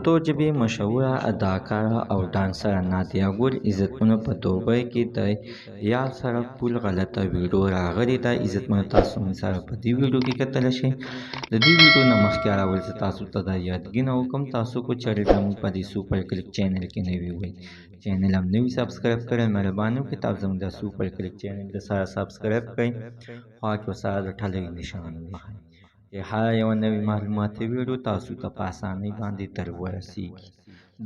پښتو ژبې مشهوره اداکاره او ډانسره نادیه ګل عزتمنو په دوبۍ کې د یال سره پل غلطه ویډیو راغلې ده. عزتمنو تاسو موږ سره په دې ویډیو کې کتلی شئ. د دې ویډیو نه مخکې اول زه تاسو ته دا یادګینه وکړم، تاسو کو چېرې زموږ په دې سوپر کلیک چینل کې نوي وئ، چینل هم نوي سبسکرایب کړئ، مهرباني وکړئ تاسو زموږ د سوپر کلیک چینل د سره سبسکرایب کړئ، خوا کې ورسره د ټلۍ نشان ووهئ چې هر یوه نوې معلوماتي ویډیو تاسو ته په اسانۍ باندې در ورسیږي.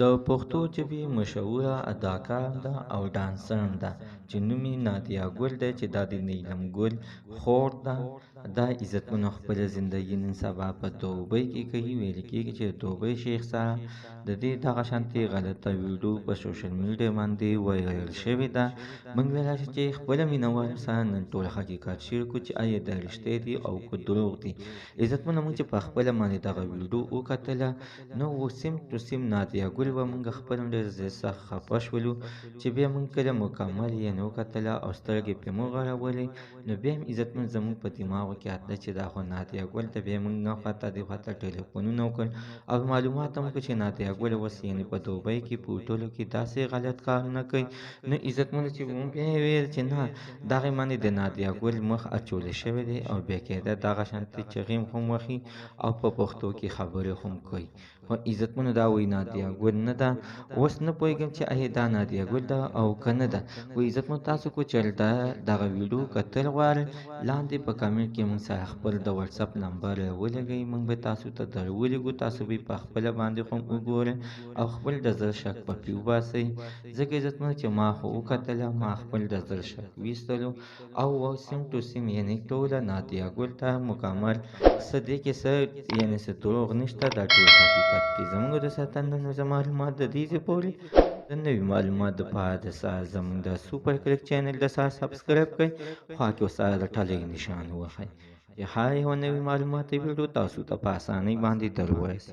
د پښتو ژبې مشهوره اداکاره ده او ډانسر ده چې نوم یې نادیه ګل دی، چې دا د نیلم ګل خور ده. دا عزتمنو خپله زندګي نن سبا په دوبۍ کې کوي. ویل کېږي چې د دوبۍ شیخ سره د دې دغه شانتې غلطه ویډیو په سوشل میډیا باندې وایرل شوې ده. موږ ویلی شو چې خپله مینهوالو سره نن ټول حقیقت شیر کړو چې آیا دا رښتیا دي او که دروغ دي. عزتمنو موږ چې په خپله باندې دغه ویډیو وکتله نو سیم ټو سیم نادیه ګل به موږ خپل ډېر سخت خفه شولو، چې بیا موږ کله مکمل یې نه وکتله او سترګې پرې مو غړولې، نو بیا هم عزتمن زموږ په دماغو کې اتله چې دا خو نادیه ګل ته بیا موږ نه خواته دې خواته ټلیفونونه وکړل او معلومات هم وکړو چې نادیه ګل اوس یعنې په دوبۍ کې په هوټلو کې داسې غلط کارونه کوي. نو عزتمنو چې موږ بیا یې ویل چې نه دغې باندې د نادیه ګل مخ اچولی شوی دی او بیا کېده دغه شانتې چغې هم وهي او په پښتو کې خبرې هم کوي. خو عزتمنو دا وایي نادیه ګل نه ده. اوس نه پوهېږم چې آیا دا نادیه ګل ده او که نه ده. خو عزتمنو تاسو کو چېرې دغه ویډیو کتل غواړئ لاندې په کمنټ کې موږ سره خپل د وټساپ نمبر ولګئ، موږ به تاسو ته در ولېږو، تاسو به په خپله باندې هم وګورئ او خپل د زړه شک په پرې وباسئ. ځکه عزتمنو چې ما خو وکتله، ما خپل د زړه شک ویستلو او سیم ټو سیم یعنې ټوله نادیه ګل ته مکمل څه دې کې څه یعنې څه دروغ نشته، دا ټول حقیقت دی. زموږ د ساتنه معلومات د دې ځای پورې د نوي معلومات دپاره د سره زموږ د سوپر کلیک چینل د سره سبسکرایب کړئ، خوا کې ورسره د ټلۍ نشان ووهئ چې هر یوه نوي معلوماتي ویډیو تاسو ته په اسانۍ باندې در ورسي.